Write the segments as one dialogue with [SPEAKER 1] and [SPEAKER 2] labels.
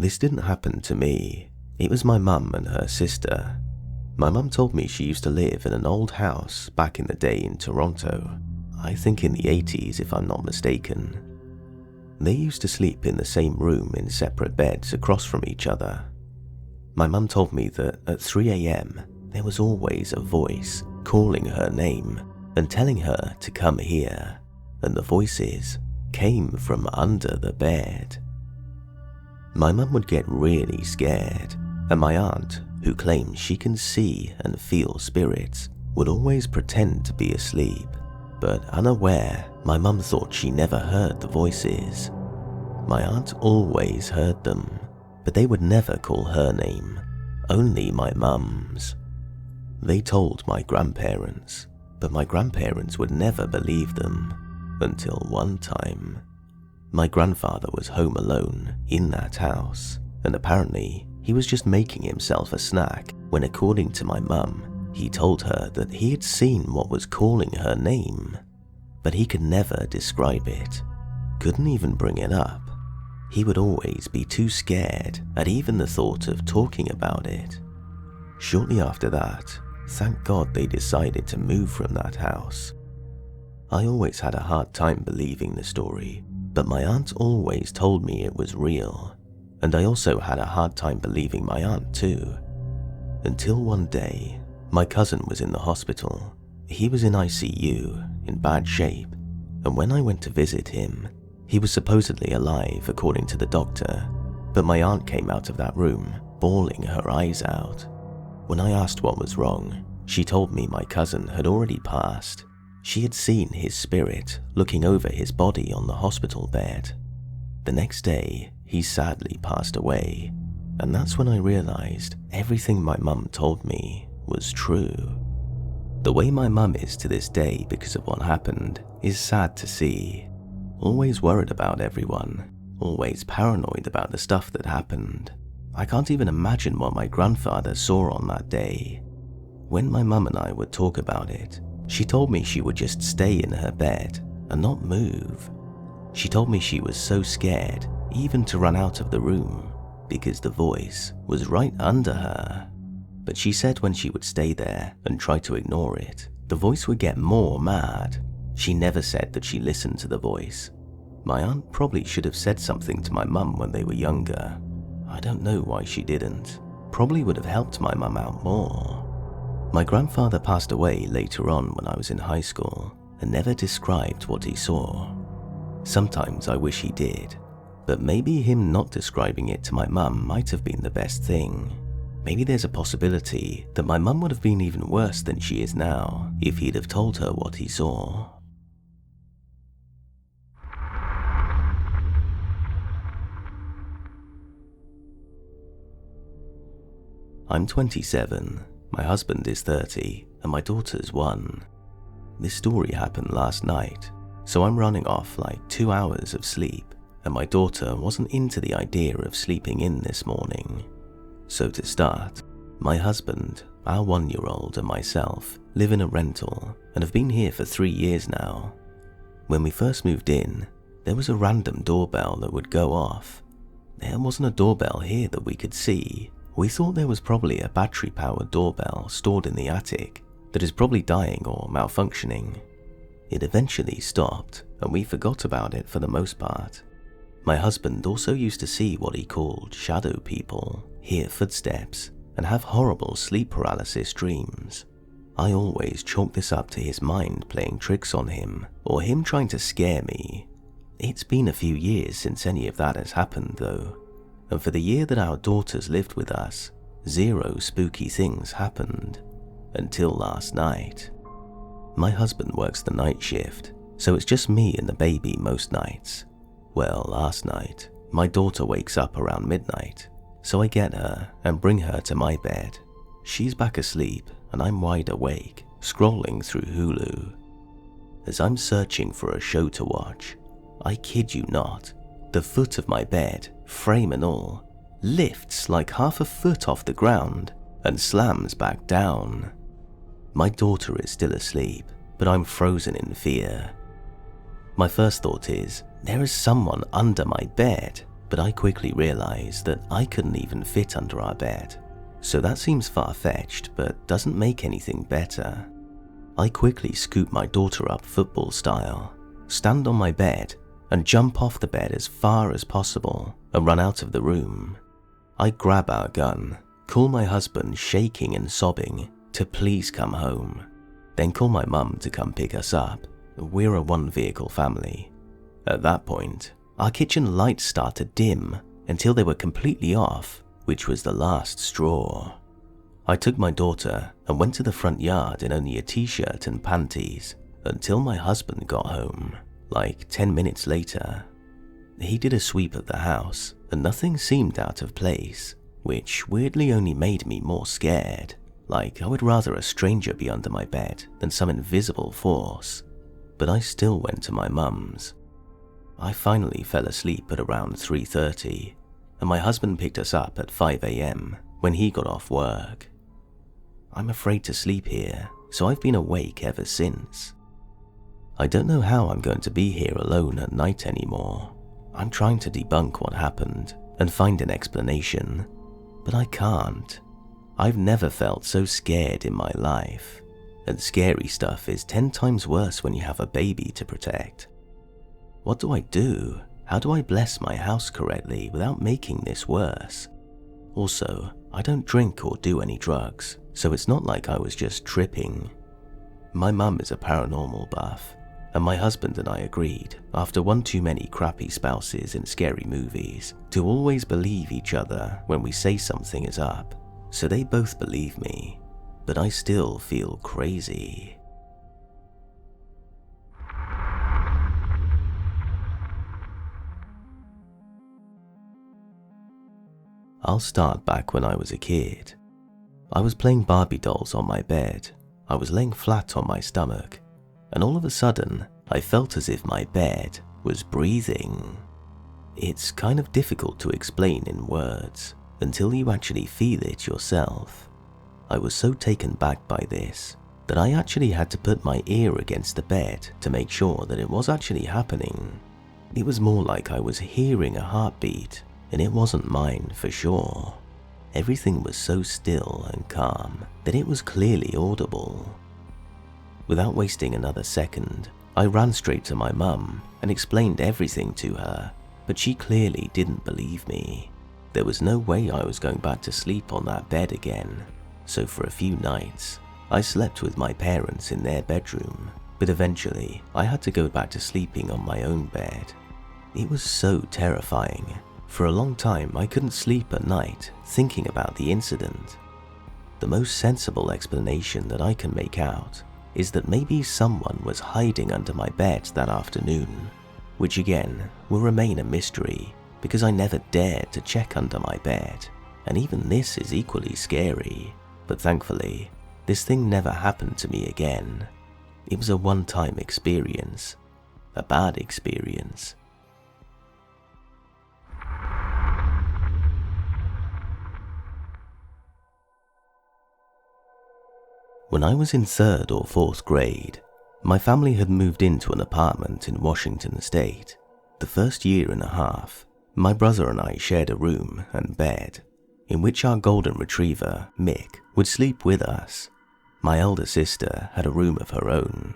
[SPEAKER 1] This didn't happen to me. It was my mum and her sister. My mum told me she used to live in an old house back in the day in Toronto. I think in the 80s if I'm not mistaken. They used to sleep in the same room in separate beds across from each other. My mum told me that at 3 a.m. there was always a voice calling her name and telling her to come here, and the voices came from under the bed. My mum would get really scared, and my aunt, who claims she can see and feel spirits, would always pretend to be asleep, but unaware, my mum thought she never heard the voices. My aunt always heard them, but they would never call her name, only my mum's. They told my grandparents, but my grandparents would never believe them, until one time. My grandfather was home alone in that house, and apparently he was just making himself a snack when, according to my mum, he told her that he had seen what was calling her name, but he could never describe it, couldn't even bring it up. He would always be too scared at even the thought of talking about it. Shortly after that, thank God they decided to move from that house. I always had a hard time believing the story, but my aunt always told me it was real, and I also had a hard time believing my aunt too. Until one day, my cousin was in the hospital. He was in ICU, in bad shape, and when I went to visit him, he was supposedly alive according to the doctor, but my aunt came out of that room, bawling her eyes out. When I asked what was wrong, she told me my cousin had already passed. She had seen his spirit looking over his body on the hospital bed. The next day, he sadly passed away, and that's when I realized everything my mum told me was true. The way my mum is to this day because of what happened is sad to see. Always worried about everyone, always paranoid about the stuff that happened. I can't even imagine what my grandfather saw on that day. When my mum and I would talk about it, she told me she would just stay in her bed and not move. She told me she was so scared even to run out of the room because the voice was right under her. But she said when she would stay there and try to ignore it, the voice would get more mad. She never said that she listened to the voice. My aunt probably should have said something to my mum when they were younger. I don't know why she didn't. Probably would have helped my mum out more. My grandfather passed away later on when I was in high school and never described what he saw. Sometimes I wish he did, but maybe him not describing it to my mum might have been the best thing. Maybe there's a possibility that my mum would have been even worse than she is now if he'd have told her what he saw. I'm 27, my husband is 30, and my daughter's 1. This story happened last night, so I'm running off like 2 hours of sleep, and my daughter wasn't into the idea of sleeping in this morning. So to start, my husband, our 1-year-old and myself live in a rental and have been here for 3 years now. When we first moved in, there was a random doorbell that would go off. There wasn't a doorbell here that we could see. We thought there was probably a battery-powered doorbell stored in the attic that is probably dying or malfunctioning. It eventually stopped, and we forgot about it for the most part. My husband also used to see what he called shadow people, hear footsteps, and have horrible sleep paralysis dreams. I always chalk this up to his mind playing tricks on him, or him trying to scare me. It's been a few years since any of that has happened though. And for the year that our daughters lived with us, 0 spooky things happened. Until last night. My husband works the night shift, so it's just me and the baby most nights. Well, last night, my daughter wakes up around midnight, so I get her and bring her to my bed. She's back asleep and I'm wide awake, scrolling through Hulu. As I'm searching for a show to watch, I kid you not, the foot of my bed, frame and all, lifts like half a foot off the ground and slams back down. My daughter is still asleep, but I'm frozen in fear. My first thought is, there is someone under my bed, but I quickly realized that I couldn't even fit under our bed. So that seems far-fetched, but doesn't make anything better. I quickly scoop my daughter up football style, stand on my bed, and jump off the bed as far as possible and run out of the room. I grab our gun, call my husband shaking and sobbing to please come home, then call my mum to come pick us up. We're a one-vehicle family. At that point, our kitchen lights started dim until they were completely off, which was the last straw. I took my daughter and went to the front yard in only a t-shirt and panties until my husband got home, like 10 minutes later. He did a sweep of the house and nothing seemed out of place, which weirdly only made me more scared, like I would rather a stranger be under my bed than some invisible force. But I still went to my mum's. I finally fell asleep at around 3:30, and my husband picked us up at 5 a.m. when he got off work. I'm afraid to sleep here, so I've been awake ever since. I don't know how I'm going to be here alone at night anymore. I'm trying to debunk what happened and find an explanation, but I can't. I've never felt so scared in my life, and scary stuff is 10 times worse when you have a baby to protect. What do I do? How do I bless my house correctly without making this worse? Also, I don't drink or do any drugs, so it's not like I was just tripping. My mum is a paranormal buff, and my husband and I agreed, after one too many crappy spouses in scary movies, to always believe each other when we say something is up, so they both believe me, but I still feel crazy. I'll start back when I was a kid. I was playing Barbie dolls on my bed. I was laying flat on my stomach, and all of a sudden, I felt as if my bed was breathing. It's kind of difficult to explain in words until you actually feel it yourself. I was so taken back by this that I actually had to put my ear against the bed to make sure that it was actually happening. It was more like I was hearing a heartbeat, and it wasn't mine for sure. Everything was so still and calm that it was clearly audible. Without wasting another second, I ran straight to my mum and explained everything to her, but she clearly didn't believe me. There was no way I was going back to sleep on that bed again, so for a few nights, I slept with my parents in their bedroom, but eventually I had to go back to sleeping on my own bed. It was so terrifying. For a long time, I couldn't sleep at night thinking about the incident. The most sensible explanation that I can make out is that maybe someone was hiding under my bed that afternoon, which again will remain a mystery because I never dared to check under my bed, and even this is equally scary, but thankfully, this thing never happened to me again. It was a one-time experience, a bad experience. When I was in 3rd or 4th grade, my family had moved into an apartment in Washington State. The first year and a half, my brother and I shared a room and bed, in which our golden retriever, Mick, would sleep with us. My elder sister had a room of her own.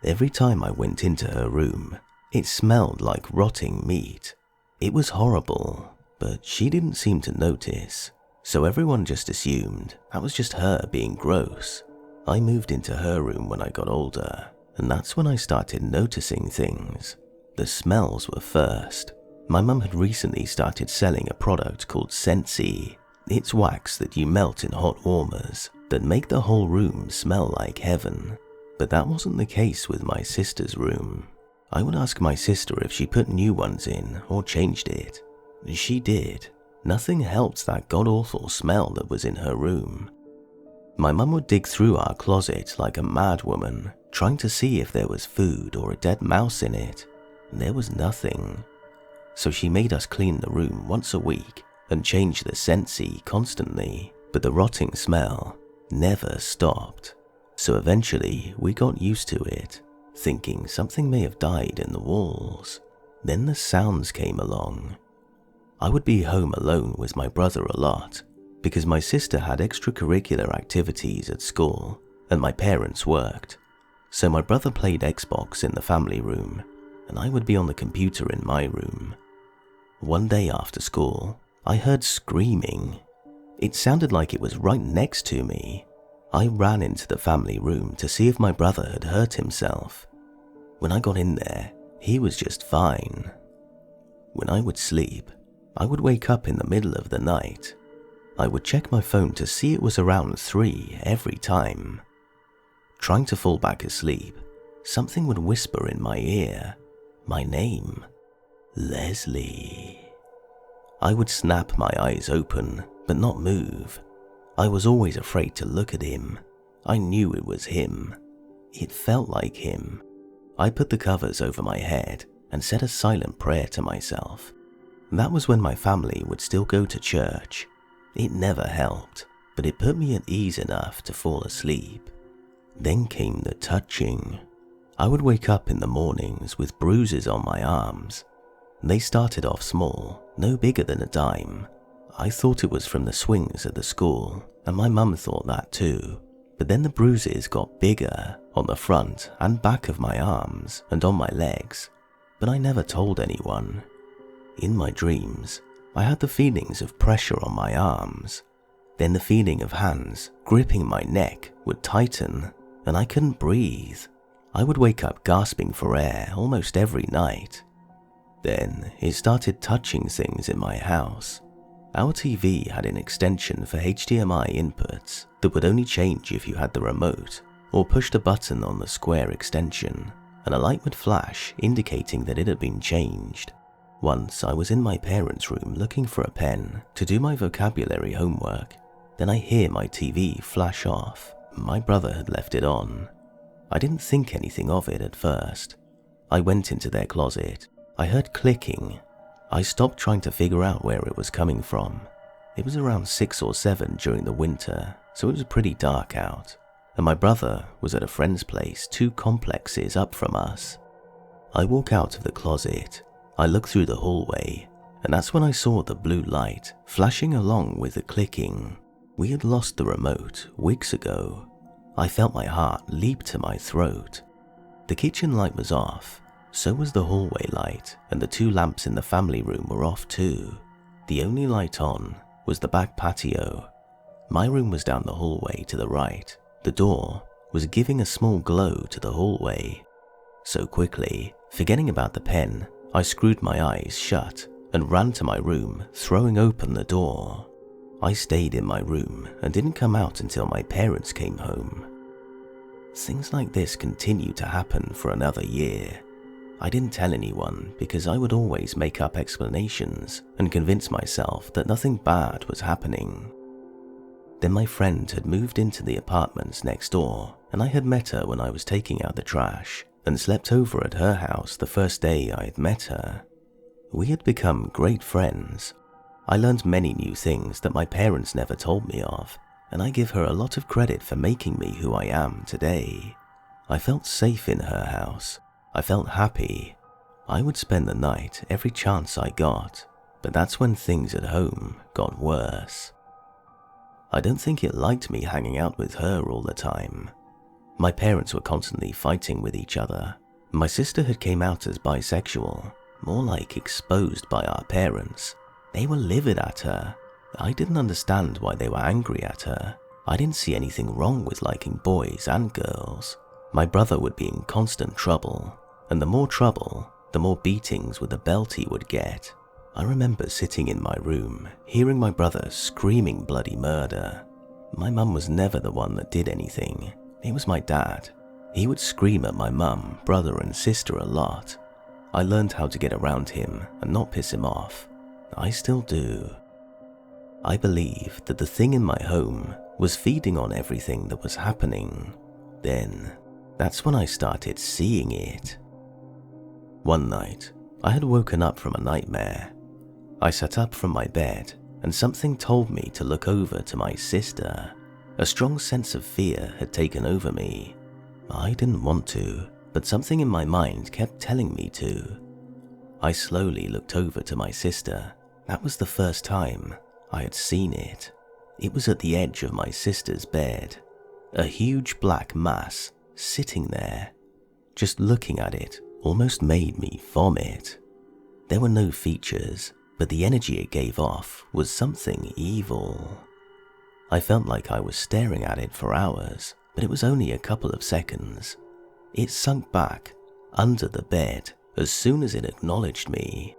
[SPEAKER 1] Every time I went into her room, it smelled like rotting meat. It was horrible, but she didn't seem to notice, so everyone just assumed that was just her being gross. I moved into her room when I got older, and that's when I started noticing things. The smells were first. My mum had recently started selling a product called Scentsy. It's wax that you melt in hot warmers that make the whole room smell like heaven. But that wasn't the case with my sister's room. I would ask my sister if she put new ones in or changed it. She did. Nothing helped that god-awful smell that was in her room. My mum would dig through our closet like a mad woman, trying to see if there was food or a dead mouse in it. There was nothing. So she made us clean the room once a week and change the Scentsy constantly, but the rotting smell never stopped. So eventually we got used to it, thinking something may have died in the walls. Then the sounds came along. I would be home alone with my brother a lot because my sister had extracurricular activities at school and my parents worked. So my brother played Xbox in the family room and I would be on the computer in my room. One day after school, I heard screaming. It sounded like it was right next to me. I ran into the family room to see if my brother had hurt himself. When I got in there, he was just fine. When I would sleep, I would wake up in the middle of the night. I would check my phone to see it was around 3 every time. Trying to fall back asleep, something would whisper in my ear, my name, Leslie. I would snap my eyes open, but not move. I was always afraid to look at him. I knew it was him. It felt like him. I put the covers over my head and said a silent prayer to myself. That was when my family would still go to church. It never helped, but it put me at ease enough to fall asleep. Then came the touching. I would wake up in the mornings with bruises on my arms. They started off small, no bigger than a dime. I thought it was from the swings at the school, and my mum thought that too. But then the bruises got bigger on the front and back of my arms and on my legs, but I never told anyone. In my dreams, I had the feelings of pressure on my arms. Then the feeling of hands gripping my neck would tighten, and I couldn't breathe. I would wake up gasping for air almost every night. Then it started touching things in my house. Our TV had an extension for HDMI inputs that would only change if you had the remote or pushed a button on the square extension, and a light would flash indicating that it had been changed. Once I was in my parents' room looking for a pen to do my vocabulary homework. Then I hear my TV flash off. My brother had left it on. I didn't think anything of it at first. I went into their closet. I heard clicking. I stopped trying to figure out where it was coming from. It was around 6 or 7 during the winter, so it was pretty dark out, and my brother was at a friend's place 2 complexes up from us. I walk out of the closet. I look through the hallway, and that's when I saw the blue light flashing along with the clicking. We had lost the remote weeks ago. I felt my heart leap to my throat. The kitchen light was off, so was the hallway light, and the 2 lamps in the family room were off too. The only light on was the back patio. My room was down the hallway to the right. The door was giving a small glow to the hallway. So quickly, forgetting about the pen, I screwed my eyes shut and ran to my room, throwing open the door. I stayed in my room and didn't come out until my parents came home. Things like this continued to happen for another year. I didn't tell anyone because I would always make up explanations and convince myself that nothing bad was happening. Then my friend had moved into the apartments next door, and I had met her when I was taking out the trash and slept over at her house the first day I had met her. We had become great friends. I learned many new things that my parents never told me of, and I give her a lot of credit for making me who I am today. I felt safe in her house. I felt happy. I would spend the night every chance I got, but that's when things at home got worse. I don't think it liked me hanging out with her all the time. My parents were constantly fighting with each other. My sister had came out as bisexual, more like exposed by our parents. They were livid at her. I didn't understand why they were angry at her. I didn't see anything wrong with liking boys and girls. My brother would be in constant trouble, and the more trouble, the more beatings with a belt he would get. I remember sitting in my room, hearing my brother screaming bloody murder. My mum was never the one that did anything. It was my dad. He would scream at my mum, brother and sister a lot. I learned how to get around him and not piss him off. I still do. I believe that the thing in my home was feeding on everything that was happening. Then, that's when I started seeing it. One night, I had woken up from a nightmare. I sat up from my bed, and something told me to look over to my sister. A strong sense of fear had taken over me. I didn't want to, but something in my mind kept telling me to. I slowly looked over to my sister, That was the first time I had seen it. It was at the edge of my sister's bed, a huge black mass sitting there. Just looking at it almost made me vomit. There were no features, but the energy it gave off was something evil. I felt like I was staring at it for hours, but it was only a couple of seconds. It sunk back under the bed as soon as it acknowledged me.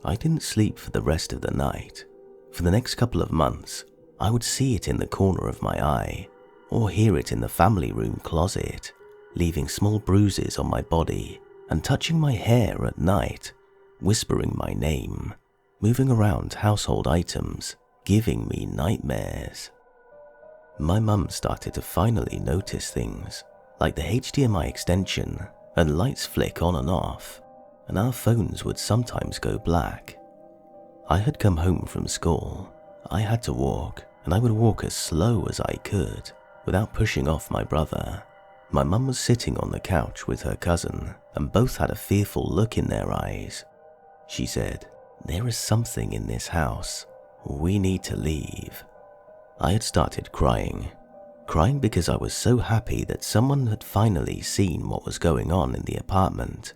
[SPEAKER 1] I didn't sleep for the rest of the night. For the next couple of months, I would see it in the corner of my eye, or hear it in the family room closet, leaving small bruises on my body and touching my hair at night, whispering my name, moving around household items, giving me nightmares. My mum started to finally notice things, like the HDMI extension and lights flick on and off, and our phones would sometimes go black. I had come home from school. I had to walk, and I would walk as slow as I could, without pushing off my brother. My mum was sitting on the couch with her cousin, and both had a fearful look in their eyes. She said, "There is something in this house. We need to leave." I had started crying because I was so happy that someone had finally seen what was going on in the apartment.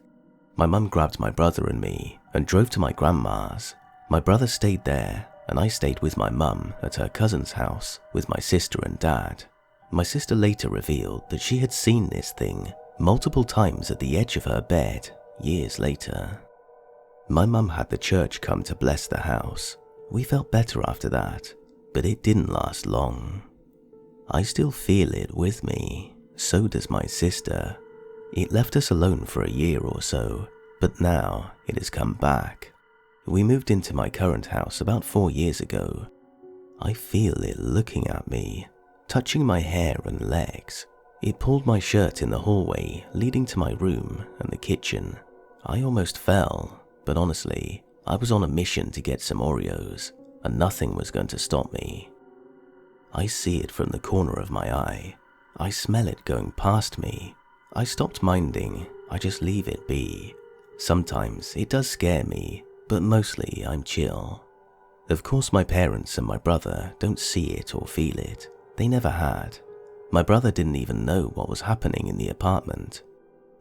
[SPEAKER 1] My mum grabbed my brother and me and drove to my grandma's. My brother stayed there, and I stayed with my mum at her cousin's house with my sister and dad. My sister later revealed that she had seen this thing multiple times at the edge of her bed years later. My mum had the church come to bless the house. We felt better after that, but it didn't last long. I still feel it with me, so does my sister. It left us alone for a year or so, but now it has come back. We moved into my current house about 4 years ago. I feel it looking at me, touching my hair and legs. It pulled my shirt in the hallway leading to my room and the kitchen. I almost fell, but honestly, I was on a mission to get some Oreos, and nothing was going to stop me. I see it from the corner of my eye. I smell it going past me. I stopped minding, I just leave it be. Sometimes it does scare me, but mostly I'm chill. Of course my parents and my brother don't see it or feel it. They never had. My brother didn't even know what was happening in the apartment.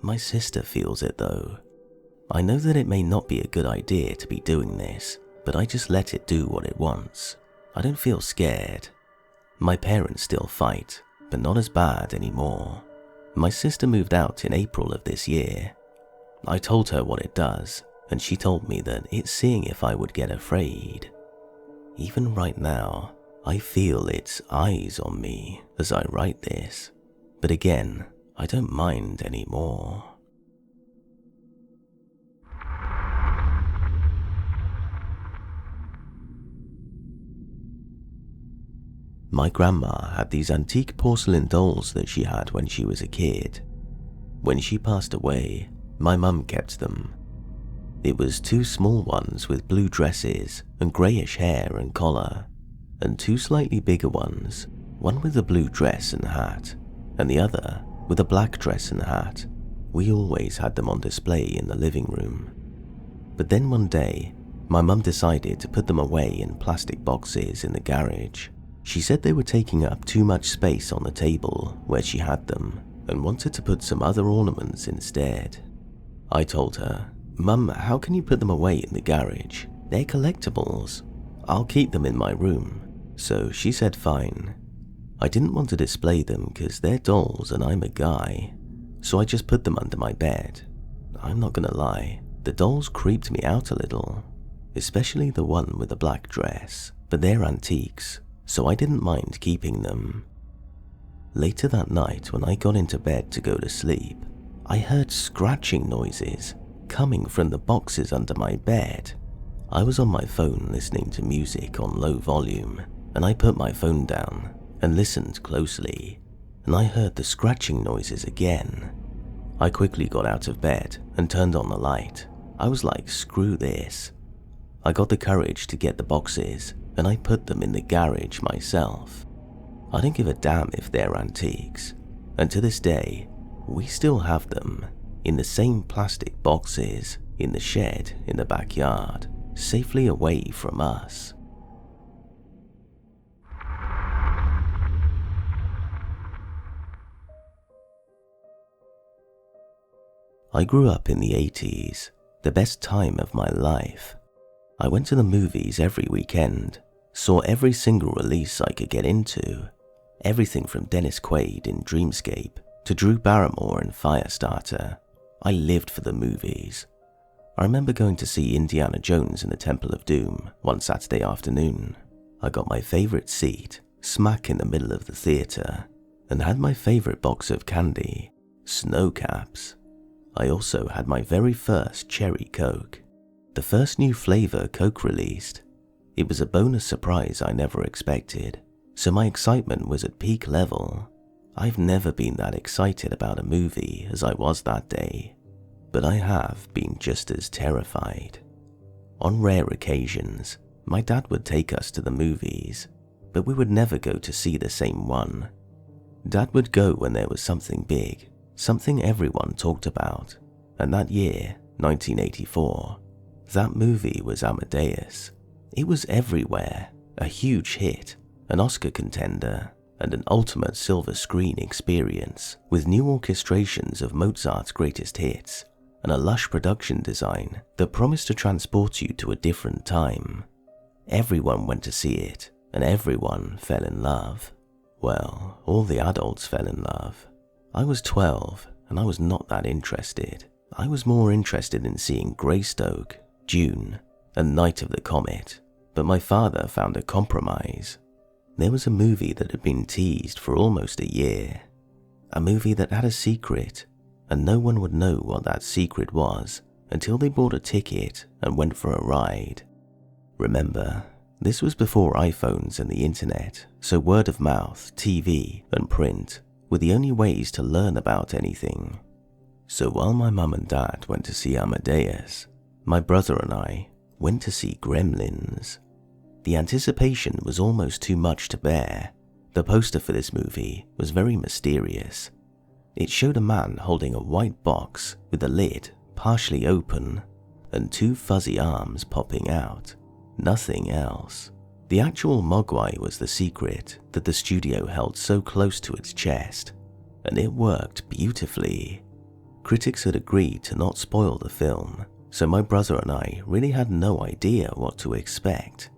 [SPEAKER 1] My sister feels it though. I know that it may not be a good idea to be doing this, but I just let it do what it wants. I don't feel scared. My parents still fight, but not as bad anymore. My sister moved out in April of this year. I told her what it does, and she told me that it's seeing if I would get afraid. Even right now, I feel its eyes on me as I write this, but again, I don't mind anymore. My grandma had these antique porcelain dolls that she had when she was a kid. When she passed away, my mum kept them. It was 2 small ones with blue dresses and greyish hair and collar, and 2 slightly bigger ones, one with a blue dress and hat, and the other with a black dress and hat. We always had them on display in the living room. But then one day, my mum decided to put them away in plastic boxes in the garage. She said they were taking up too much space on the table where she had them and wanted to put some other ornaments instead. I told her, "Mum, how can you put them away in the garage? They're collectibles. I'll keep them in my room." So she said fine. I didn't want to display them because they're dolls and I'm a guy, so I just put them under my bed. I'm not gonna lie, the dolls creeped me out a little, especially the one with the black dress, but they're antiques, so I didn't mind keeping them. Later that night when I got into bed to go to sleep, I heard scratching noises coming from the boxes under my bed. I was on my phone listening to music on low volume, and I put my phone down and listened closely, and I heard the scratching noises again. I quickly got out of bed and turned on the light. I was like, screw this. I got the courage to get the boxes, and I put them in the garage myself. I don't give a damn if they're antiques, and to this day, we still have them in the same plastic boxes in the shed in the backyard, safely away from us. I grew up in the 80s, the best time of my life. I went to the movies every weekend, saw every single release I could get into, everything from Dennis Quaid in Dreamscape to Drew Barrymore in Firestarter. I lived for the movies. I remember going to see Indiana Jones in the Temple of Doom one Saturday afternoon. I got my favourite seat, smack in the middle of the theatre, and had my favourite box of candy, Snow Caps. I also had my very first Cherry Coke, the first new flavour Coke released. It was a bonus surprise I never expected, so my excitement was at peak level. I've never been that excited about a movie as I was that day, but I have been just as terrified. On rare occasions, my dad would take us to the movies, but we would never go to see the same one. Dad would go when there was something big, something everyone talked about, and that year, 1984, that movie was Amadeus. It was everywhere, a huge hit, an Oscar contender, and an ultimate silver screen experience with new orchestrations of Mozart's greatest hits and a lush production design that promised to transport you to a different time. Everyone went to see it, and everyone fell in love. Well, all the adults fell in love. I was 12, and I was not that interested. I was more interested in seeing Greystoke, Dune, and Night of the Comet, but my father found a compromise. There was a movie that had been teased for almost a year, a movie that had a secret, and no one would know what that secret was until they bought a ticket and went for a ride. Remember, this was before iPhones and the internet, so word of mouth, TV, and print were the only ways to learn about anything. So while my mum and dad went to see Amadeus, my brother and I went to see Gremlins. The anticipation was almost too much to bear. The poster for this movie was very mysterious. It showed a man holding a white box with the lid partially open and two fuzzy arms popping out. Nothing else. The actual mogwai was the secret that the studio held so close to its chest, and it worked beautifully. Critics had agreed to not spoil the film, so my brother and I really had no idea what to expect.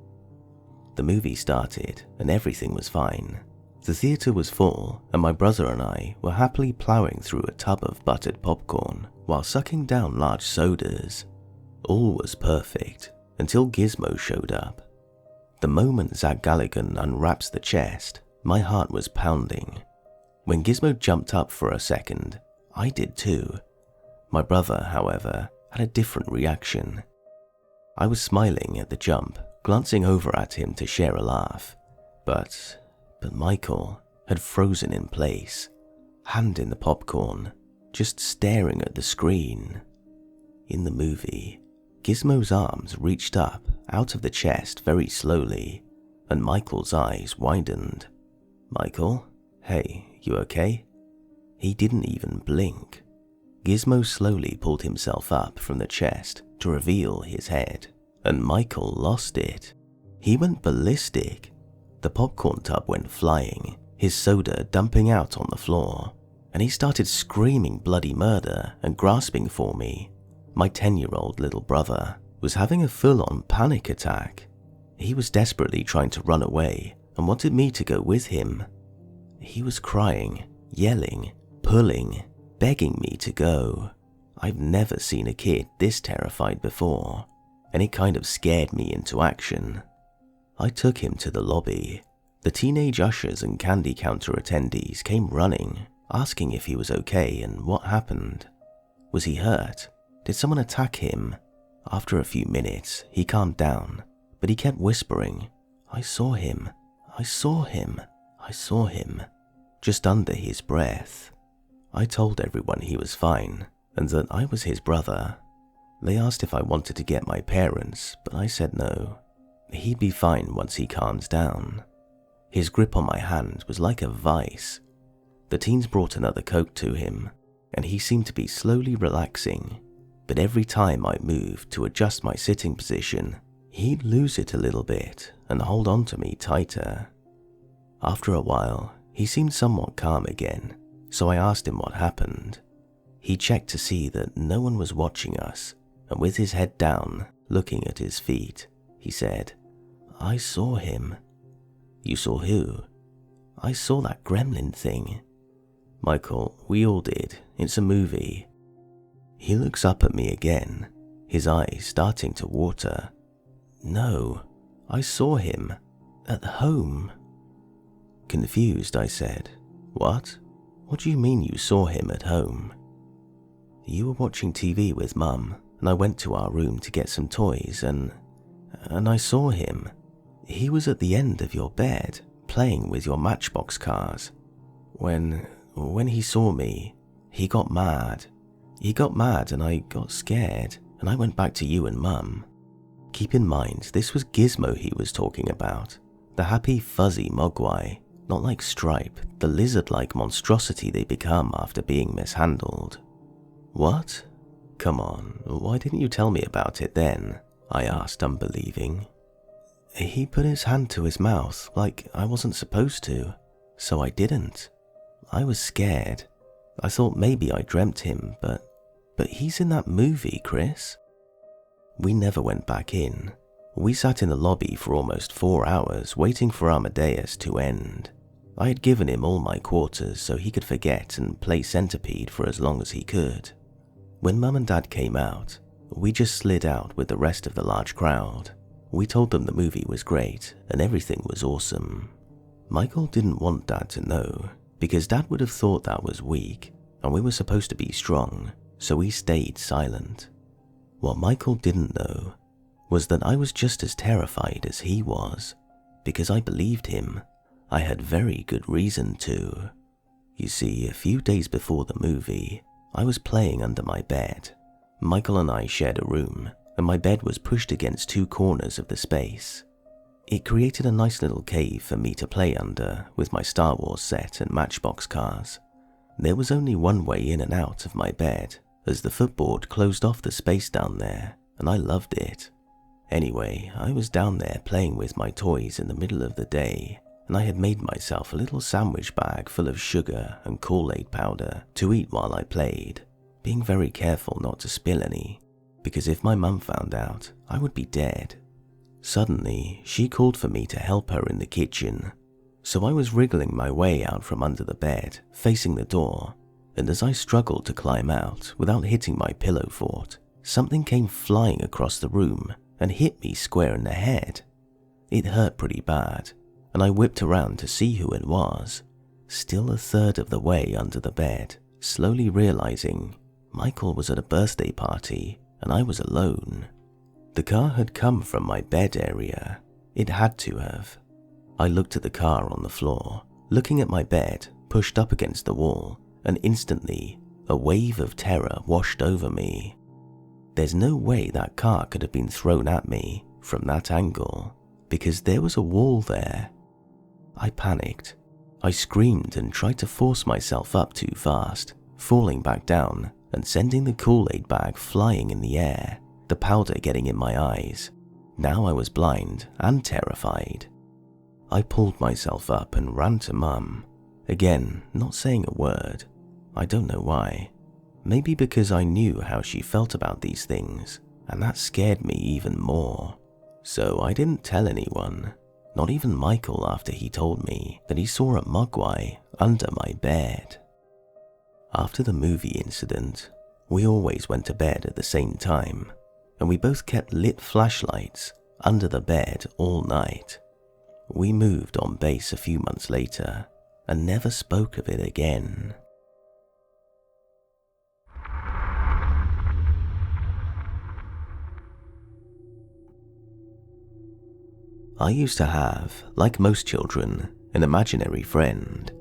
[SPEAKER 1] The movie started and everything was fine. The theatre was full and my brother and I were happily ploughing through a tub of buttered popcorn while sucking down large sodas. All was perfect until Gizmo showed up. The moment Zach Galligan unwraps the chest, my heart was pounding. When Gizmo jumped up for a second, I did too. My brother, however, had a different reaction. I was smiling at the jump, glancing over at him to share a laugh, but Michael had frozen in place, hand in the popcorn, just staring at the screen. In the movie, Gizmo's arms reached up out of the chest very slowly, and Michael's eyes widened. "Michael, hey, you okay?" He didn't even blink. Gizmo slowly pulled himself up from the chest to reveal his head, and Michael lost it. He went ballistic. The popcorn tub went flying, his soda dumping out on the floor, and he started screaming bloody murder and grasping for me. My 10-year-old little brother was having a full-on panic attack. He was desperately trying to run away and wanted me to go with him. He was crying, yelling, pulling, begging me to go. I've never seen a kid this terrified before, and it kind of scared me into action. I took him to the lobby. The teenage ushers and candy counter attendees came running, asking if he was okay and what happened. Was he hurt? Did someone attack him? After a few minutes, he calmed down, but he kept whispering, "I saw him, I saw him, I saw him," just under his breath. I told everyone he was fine and that I was his brother. They asked if I wanted to get my parents, but I said no. He'd be fine once he calms down. His grip on my hand was like a vice. The teens brought another Coke to him, and he seemed to be slowly relaxing, but every time I moved to adjust my sitting position, he'd lose it a little bit and hold on to me tighter. After a while, he seemed somewhat calm again, so I asked him what happened. He checked to see that no one was watching us, and with his head down, looking at his feet, he said, "I saw him." "You saw who?" "I saw that gremlin thing." "Michael, we all did. It's a movie." He looks up at me again, his eyes starting to water. "No, I saw him. At home." Confused, I said, "What? What do you mean you saw him at home?" "You were watching TV with Mum, and I went to our room to get some toys and I saw him. He was at the end of your bed, playing with your Matchbox cars. When he saw me, he got mad. He got mad and I got scared, and I went back to you and Mum." Keep in mind, this was Gizmo he was talking about, the happy fuzzy mogwai, not like Stripe, the lizard-like monstrosity they become after being mishandled. "What? Come on, why didn't you tell me about it then?" I asked, unbelieving. "He put his hand to his mouth like I wasn't supposed to, so I didn't. I was scared. I thought maybe I dreamt him, but he's in that movie, Chris." We never went back in. We sat in the lobby for almost 4 hours waiting for Amadeus to end. I had given him all my quarters so he could forget and play Centipede for as long as he could. When Mum and Dad came out, we just slid out with the rest of the large crowd. We told them the movie was great and everything was awesome. Michael didn't want Dad to know, because Dad would have thought that was weak, and we were supposed to be strong, so we stayed silent. What Michael didn't know was that I was just as terrified as he was, because I believed him. I had very good reason to. You see, a few days before the movie, I was playing under my bed. Michael and I shared a room, and my bed was pushed against 2 corners of the space. It created a nice little cave for me to play under with my Star Wars set and Matchbox cars. There was only one way in and out of my bed, as the footboard closed off the space down there, and I loved it. Anyway, I was down there playing with my toys in the middle of the day, and I had made myself a little sandwich bag full of sugar and Kool-Aid powder to eat while I played, being very careful not to spill any, because if my mum found out, I would be dead. Suddenly, she called for me to help her in the kitchen, so I was wriggling my way out from under the bed, facing the door, and as I struggled to climb out without hitting my pillow fort, something came flying across the room and hit me square in the head. It hurt pretty bad, and I whipped around to see who it was, still a third of the way under the bed, slowly realizing Michael was at a birthday party and I was alone. The car had come from my bed area. It had to have. I looked at the car on the floor, looking at my bed pushed up against the wall, and instantly a wave of terror washed over me. There's no way that car could have been thrown at me from that angle, because there was a wall there. I panicked. I screamed and tried to force myself up too fast, falling back down and sending the Kool-Aid bag flying in the air, the powder getting in my eyes. Now I was blind and terrified. I pulled myself up and ran to Mum, again not saying a word. I don't know why. Maybe because I knew how she felt about these things, and that scared me even more. So I didn't tell anyone, not even Michael, after he told me that he saw a mogwai under my bed. After the movie incident, we always went to bed at the same time, and we both kept lit flashlights under the bed all night. We moved on base a few months later and never spoke of it again. I used to have, like most children, an imaginary friend.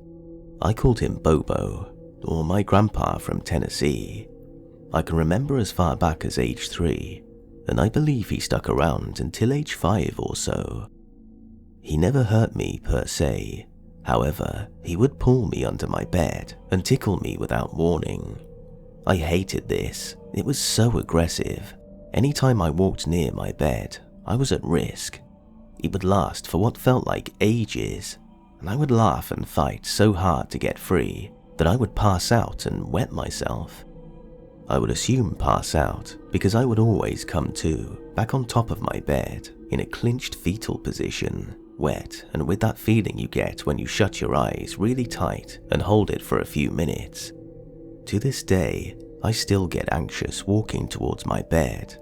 [SPEAKER 1] I called him Bobo, or my grandpa from Tennessee. I can remember as far back as age 3, and I believe he stuck around until age 5 or so. He never hurt me per se. However, he would pull me under my bed and tickle me without warning. I hated this. It was so aggressive. Anytime I walked near my bed, I was at risk. It would last for what felt like ages, and I would laugh and fight so hard to get free that I would pass out and wet myself. I would assume pass out because I would always come to, back on top of my bed, in a clinched fetal position, wet and with that feeling you get when you shut your eyes really tight and hold it for a few minutes. To this day, I still get anxious walking towards my bed.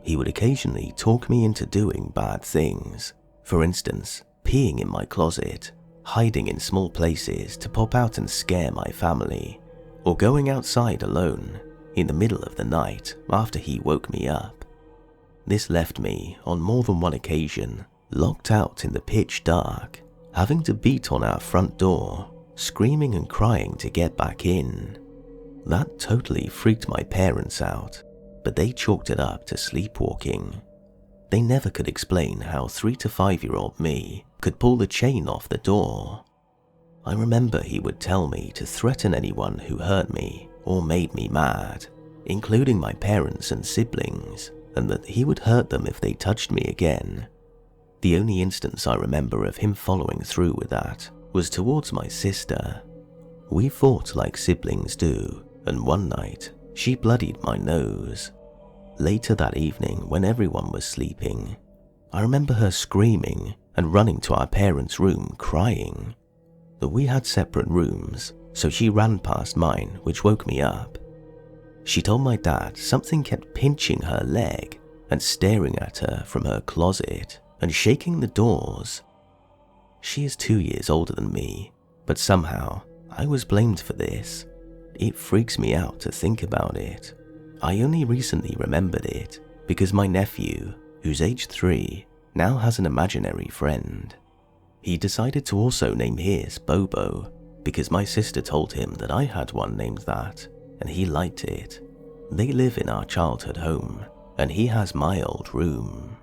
[SPEAKER 1] He would occasionally talk me into doing bad things, for instance, peeing in my closet, hiding in small places to pop out and scare my family, or going outside alone in the middle of the night after he woke me up. This left me, on more than one occasion, locked out in the pitch dark, having to beat on our front door, screaming and crying to get back in. That totally freaked my parents out, but they chalked it up to sleepwalking. They never could explain how 3 to 5-year-old me could pull the chain off the door. I remember he would tell me to threaten anyone who hurt me or made me mad, including my parents and siblings, and that he would hurt them if they touched me again. The only instance I remember of him following through with that was towards my sister. We fought like siblings do, and one night, she bloodied my nose. Later that evening, when everyone was sleeping, I remember her screaming and running to our parents' room crying. But we had separate rooms, so she ran past mine, which woke me up. She told my dad something kept pinching her leg and staring at her from her closet and shaking the doors. She is 2 years older than me, but somehow I was blamed for this. It freaks me out to think about it. I only recently remembered it because my nephew, who's age 3, now has an imaginary friend. He decided to also name his Bobo because my sister told him that I had one named that, and he liked it. They live in our childhood home, and he has my old room.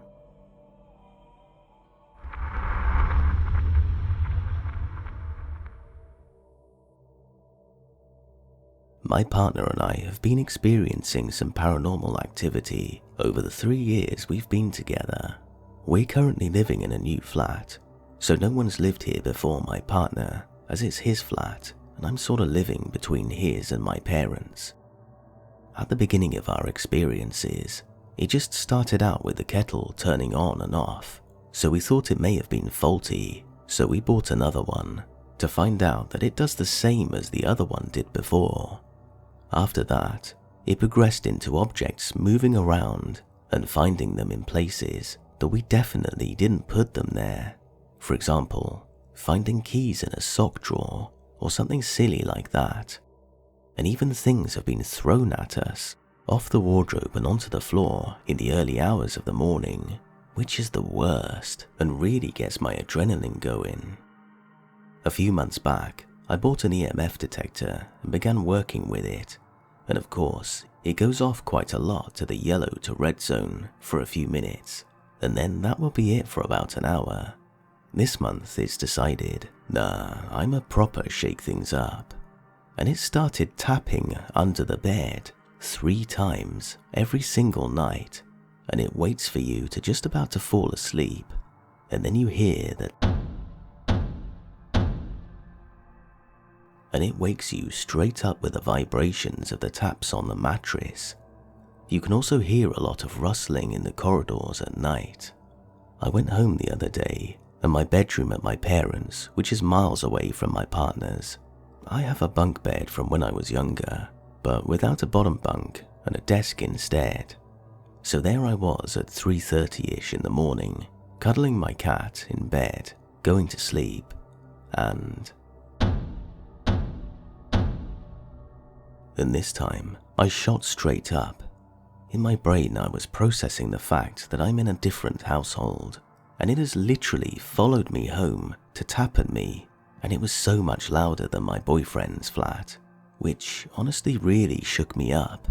[SPEAKER 1] My partner and I have been experiencing some paranormal activity over the 3 years we've been together. We're currently living in a new flat, so no one's lived here before my partner, as it's his flat, and I'm sort of living between his and my parents. At the beginning of our experiences, it just started out with the kettle turning on and off, so we thought it may have been faulty, so we bought another one, to find out that it does the same as the other one did before. After that, it progressed into objects moving around and finding them in places that we definitely didn't put them there. For example, finding keys in a sock drawer or something silly like that. And even things have been thrown at us, off the wardrobe and onto the floor in the early hours of the morning, which is the worst and really gets my adrenaline going. A few months back, I bought an EMF detector and began working with it, and of course, it goes off quite a lot to the yellow to red zone for a few minutes, and then that will be it for about an hour. This month it's decided, nah, I'm a proper shake things up, and it started tapping under the bed 3 times every single night, and it waits for you to just about to fall asleep, and then you hear that, and it wakes you straight up with the vibrations of the taps on the mattress. You can also hear a lot of rustling in the corridors at night. I went home the other day, and my bedroom at my parents', which is miles away from my partner's. I have a bunk bed from when I was younger, but without a bottom bunk and a desk instead. So there I was at 3:30ish in the morning, cuddling my cat in bed, going to sleep, and this time, I shot straight up. In my brain, I was processing the fact that I'm in a different household, and it has literally followed me home to tap at me, and it was so much louder than my boyfriend's flat, which honestly really shook me up,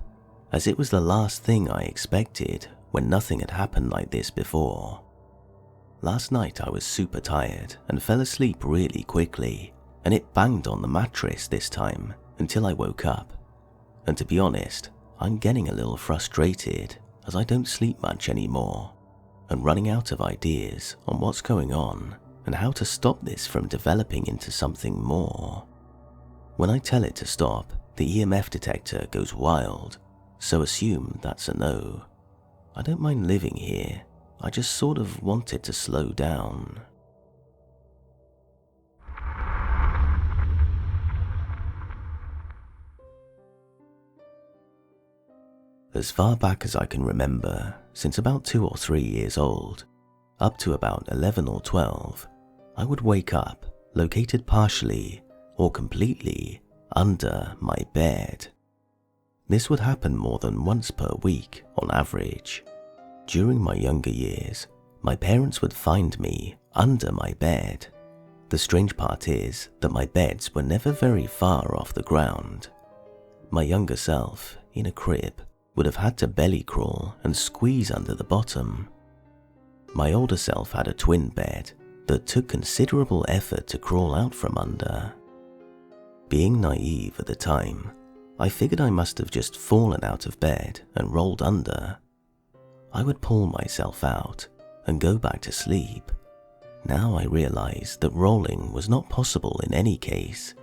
[SPEAKER 1] as it was the last thing I expected when nothing had happened like this before. Last night I was super tired and fell asleep really quickly, and it banged on the mattress this time until I woke up. And to be honest, I'm getting a little frustrated as I don't sleep much anymore, and running out of ideas on what's going on and how to stop this from developing into something more. When I tell it to stop, the EMF detector goes wild, so assume that's a no. I don't mind living here, I just sort of want it to slow down. As far back as I can remember, since about 2 or 3 years old, up to about 11 or 12, I would wake up, located partially or completely under my bed. This would happen more than once per week on average. During my younger years, my parents would find me under my bed. The strange part is that my beds were never very far off the ground. My younger self, in a crib, would have had to belly crawl and squeeze under the bottom. My older self had a twin bed that took considerable effort to crawl out from under. Being naive at the time, I figured I must have just fallen out of bed and rolled under. I would pull myself out and go back to sleep. Now I realized that rolling was not possible in any case.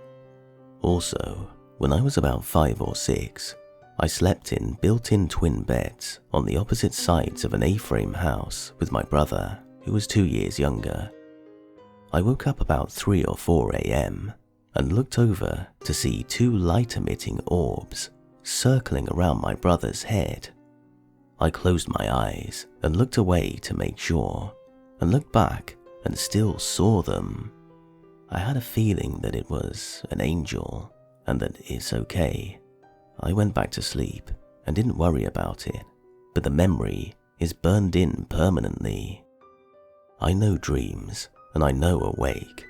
[SPEAKER 1] Also, when I was about 5 or 6, I slept in built-in twin beds on the opposite sides of an A-frame house with my brother, who was 2 years younger. I woke up about 3 or 4 a.m. and looked over to see 2 light-emitting orbs circling around my brother's head. I closed my eyes and looked away to make sure, and looked back and still saw them. I had a feeling that it was an angel and that it's okay. I went back to sleep and didn't worry about it, but the memory is burned in permanently. I know dreams and I know awake.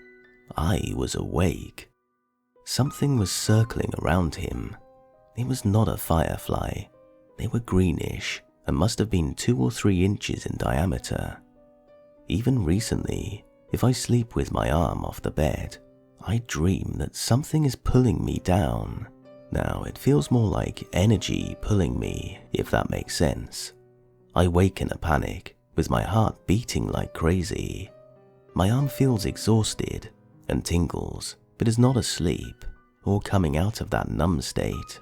[SPEAKER 1] I was awake. Something was circling around him. It was not a firefly. They were greenish and must have been 2 or 3 inches in diameter. Even recently, if I sleep with my arm off the bed, I dream that something is pulling me down. Now, it feels more like energy pulling me, if that makes sense. I wake in a panic, with my heart beating like crazy. My arm feels exhausted and tingles, but is not asleep or coming out of that numb state.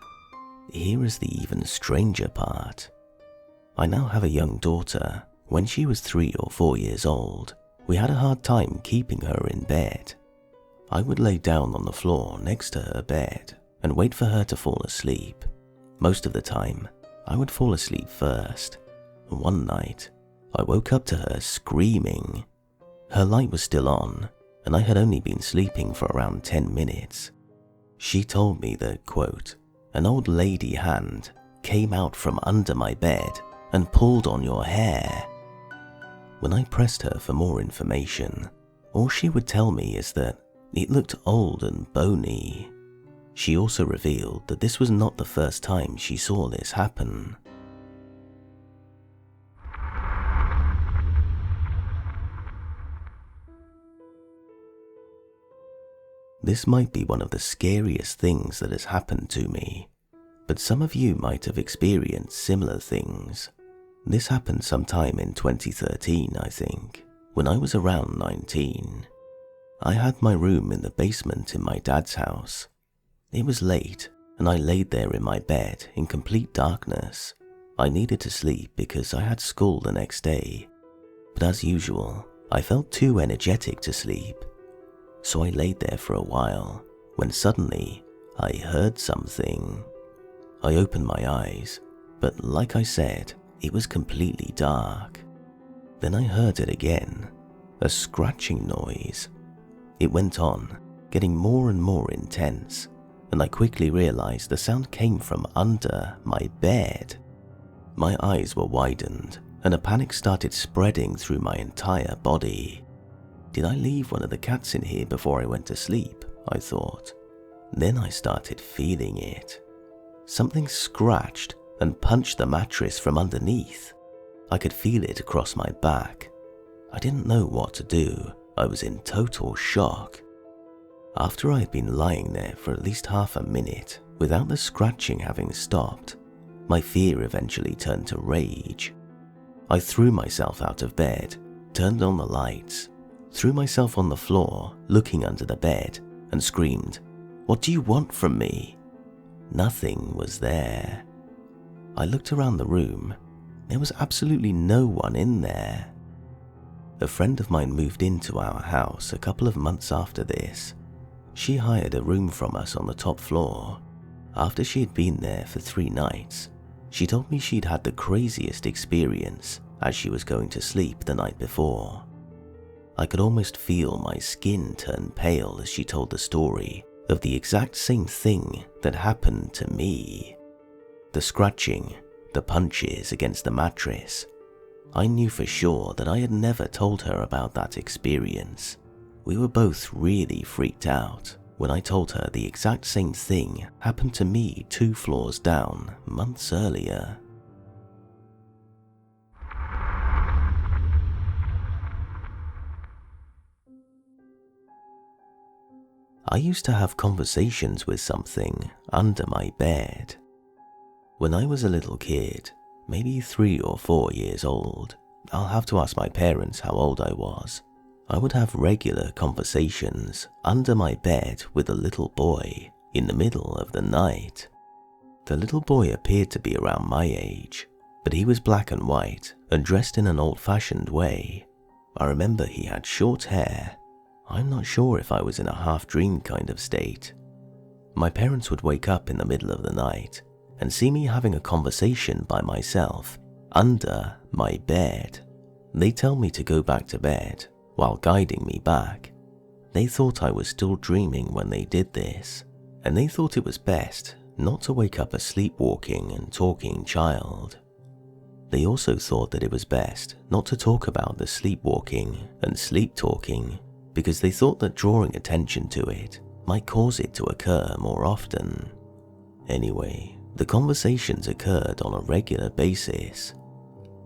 [SPEAKER 1] Here is the even stranger part. I now have a young daughter. When she was 3 or 4 years old, we had a hard time keeping her in bed. I would lay down on the floor next to her bed and wait for her to fall asleep. Most of the time, I would fall asleep first. One night, I woke up to her screaming. Her light was still on, and I had only been sleeping for around 10 minutes. She told me that, quote, "An old lady hand came out from under my bed and pulled on your hair." When I pressed her for more information, all she would tell me is that it looked old and bony. She also revealed that this was not the first time she saw this happen. This might be one of the scariest things that has happened to me, but some of you might have experienced similar things. This happened sometime in 2013, I think, when I was around 19. I had my room in the basement in my dad's house. It was late, and I laid there in my bed in complete darkness. I needed to sleep because I had school the next day, but as usual, I felt too energetic to sleep. So I laid there for a while, when suddenly I heard something. I opened my eyes, but like I said, it was completely dark. Then I heard it again, a scratching noise. It went on, getting more and more intense, and I quickly realized the sound came from under my bed. My eyes were widened, and a panic started spreading through my entire body. Did I leave one of the cats in here before I went to sleep? I thought. Then I started feeling it. Something scratched and punched the mattress from underneath. I could feel it across my back. I didn't know what to do. I was in total shock. After I had been lying there for at least half a minute without the scratching having stopped, my fear eventually turned to rage. I threw myself out of bed, turned on the lights, threw myself on the floor, looking under the bed, and screamed, "What do you want from me?" Nothing was there. I looked around the room. There was absolutely no one in there. A friend of mine moved into our house a couple of months after this. She hired a room from us on the top floor. After she had been there for 3 nights, she told me she'd had the craziest experience as she was going to sleep the night before. I could almost feel my skin turn pale as she told the story of the exact same thing that happened to me. The scratching, the punches against the mattress. I knew for sure that I had never told her about that experience. We were both really freaked out when I told her the exact same thing happened to me 2 floors down months earlier. I used to have conversations with something under my bed. When I was a little kid, maybe 3 or 4 years old, I'll have to ask my parents how old I was, I would have regular conversations under my bed with a little boy in the middle of the night. The little boy appeared to be around my age, but he was black and white and dressed in an old-fashioned way. I remember he had short hair. I'm not sure if I was in a half-dream kind of state. My parents would wake up in the middle of the night and see me having a conversation by myself under my bed. They tell me to go back to bed while guiding me back. They thought I was still dreaming when they did this, and they thought it was best not to wake up a sleepwalking and talking child. They also thought that it was best not to talk about the sleepwalking and sleep talking because they thought that drawing attention to it might cause it to occur more often. Anyway, the conversations occurred on a regular basis.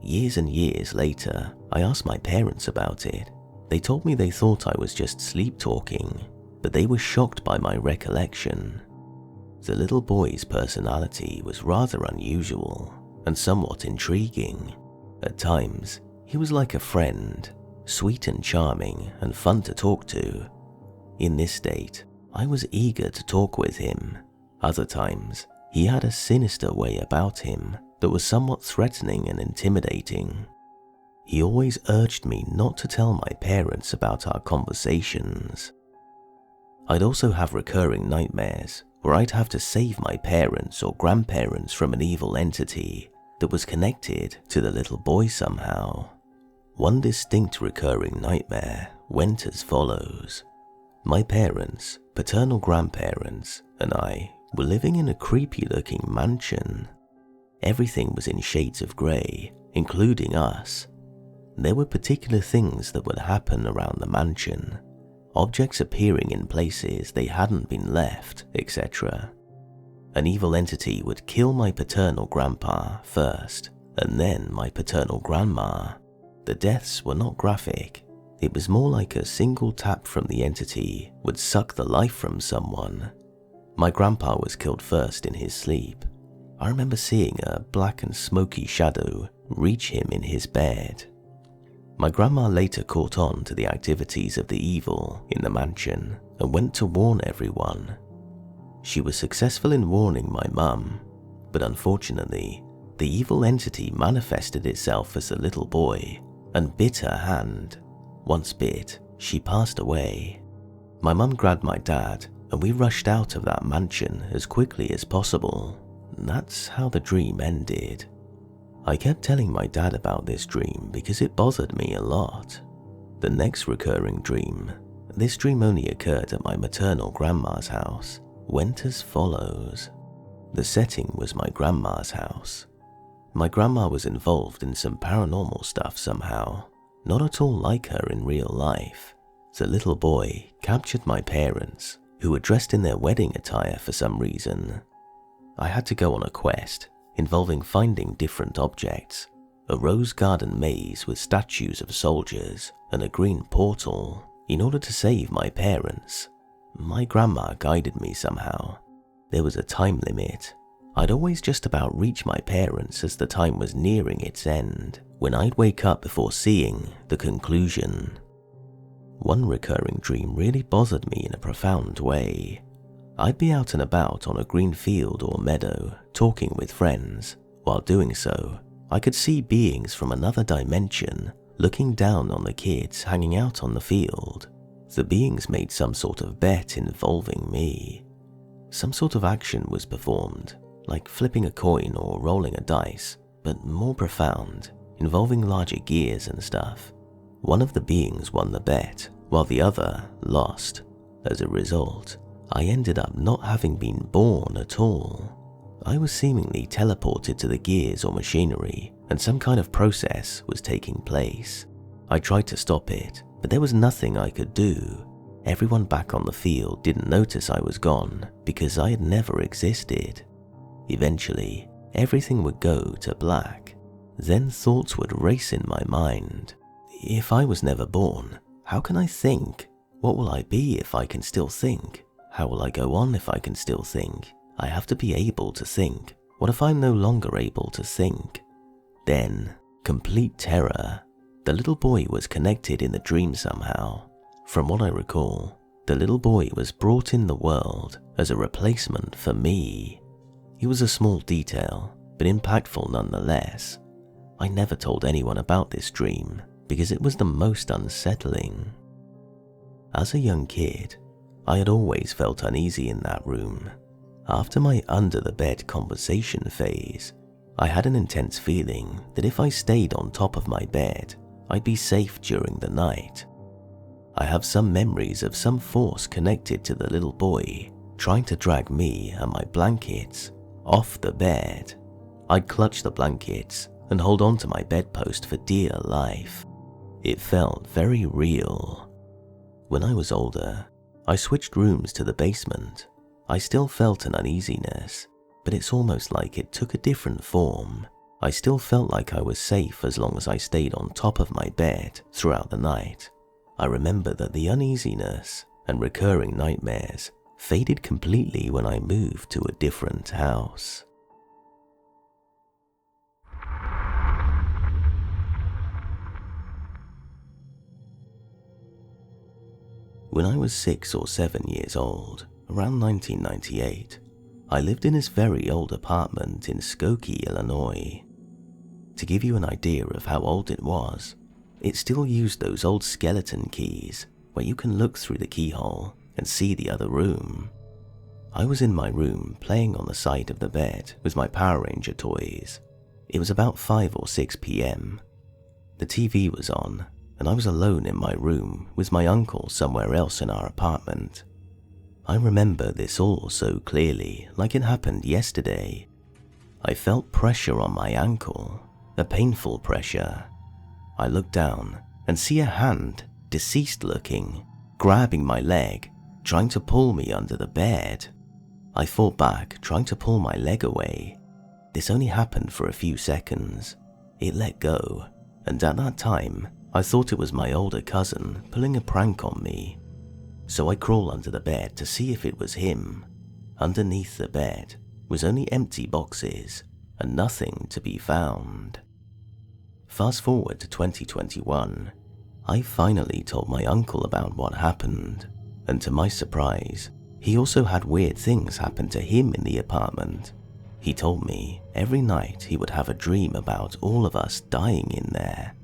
[SPEAKER 1] Years and years later, I asked my parents about it. They told me they thought I was just sleep talking, but they were shocked by my recollection. The little boy's personality was rather unusual and somewhat intriguing. At times, he was like a friend, sweet and charming and fun to talk to. In this state, I was eager to talk with him. Other times, he had a sinister way about him that was somewhat threatening and intimidating. He always urged me not to tell my parents about our conversations. I'd also have recurring nightmares where I'd have to save my parents or grandparents from an evil entity that was connected to the little boy somehow. One distinct recurring nightmare went as follows. My parents, paternal grandparents, and I were living in a creepy-looking mansion. Everything was in shades of grey, including us. There were particular things that would happen around the mansion, objects appearing in places they hadn't been left, etc. An evil entity would kill my paternal grandpa first, and then my paternal grandma. The deaths were not graphic. It was more like a single tap from the entity would suck the life from someone. My grandpa was killed first in his sleep. I remember seeing a black and smoky shadow reach him in his bed. My grandma later caught on to the activities of the evil in the mansion and went to warn everyone. She was successful in warning my mum, but unfortunately, the evil entity manifested itself as a little boy and bit her hand. Once bit, she passed away. My mum grabbed my dad and we rushed out of that mansion as quickly as possible. That's how the dream ended. I kept telling my dad about this dream because it bothered me a lot. The next recurring dream, this dream only occurred at my maternal grandma's house, went as follows. The setting was my grandma's house. My grandma was involved in some paranormal stuff somehow, not at all like her in real life. The little boy captured my parents, who were dressed in their wedding attire for some reason. I had to go on a quest involving finding different objects, a rose garden maze with statues of soldiers and a green portal in order to save my parents. My grandma guided me somehow. There was a time limit. I'd always just about reach my parents as the time was nearing its end, when I'd wake up before seeing the conclusion. One recurring dream really bothered me in a profound way. I'd be out and about on a green field or meadow, talking with friends. While doing so, I could see beings from another dimension looking down on the kids hanging out on the field. The beings made some sort of bet involving me. Some sort of action was performed, like flipping a coin or rolling a dice, but more profound, involving larger gears and stuff. One of the beings won the bet, while the other lost. As a result, I ended up not having been born at all. I was seemingly teleported to the gears or machinery, and some kind of process was taking place. I tried to stop it, but there was nothing I could do. Everyone back on the field didn't notice I was gone because I had never existed. Eventually, everything would go to black. Then thoughts would race in my mind. If I was never born, how can I think? What will I be if I can still think? How will I go on if I can still think? I have to be able to think. What if I'm no longer able to think? Then, complete terror. The little boy was connected in the dream somehow. From what I recall, the little boy was brought in the world as a replacement for me. It was a small detail, but impactful nonetheless. I never told anyone about this dream because it was the most unsettling. As a young kid, I had always felt uneasy in that room. After my under-the-bed conversation phase, I had an intense feeling that if I stayed on top of my bed, I'd be safe during the night. I have some memories of some force connected to the little boy trying to drag me and my blankets off the bed. I'd clutch the blankets and hold on to my bedpost for dear life. It felt very real. When I was older, I switched rooms to the basement. I still felt an uneasiness, but it's almost like it took a different form. I still felt like I was safe as long as I stayed on top of my bed throughout the night. I remember that the uneasiness and recurring nightmares faded completely when I moved to a different house. When I was 6 or 7 years old, around 1998, I lived in this very old apartment in Skokie, Illinois. To give you an idea of how old it was, it still used those old skeleton keys where you can look through the keyhole and see the other room. I was in my room playing on the side of the bed with my Power Ranger toys. It was about 5 or 6 p.m. The TV was on, and I was alone in my room with my uncle somewhere else in our apartment. I remember this all so clearly, like it happened yesterday. I felt pressure on my ankle, a painful pressure. I looked down and see a hand, deceased looking, grabbing my leg, trying to pull me under the bed. I fought back, trying to pull my leg away. This only happened for a few seconds. It let go, and at that time, I thought it was my older cousin pulling a prank on me. So I crawled under the bed to see if it was him. Underneath the bed was only empty boxes and nothing to be found. Fast forward to 2021, I finally told my uncle about what happened, and to my surprise, he also had weird things happen to him in the apartment. He told me every night he would have a dream about all of us dying in there.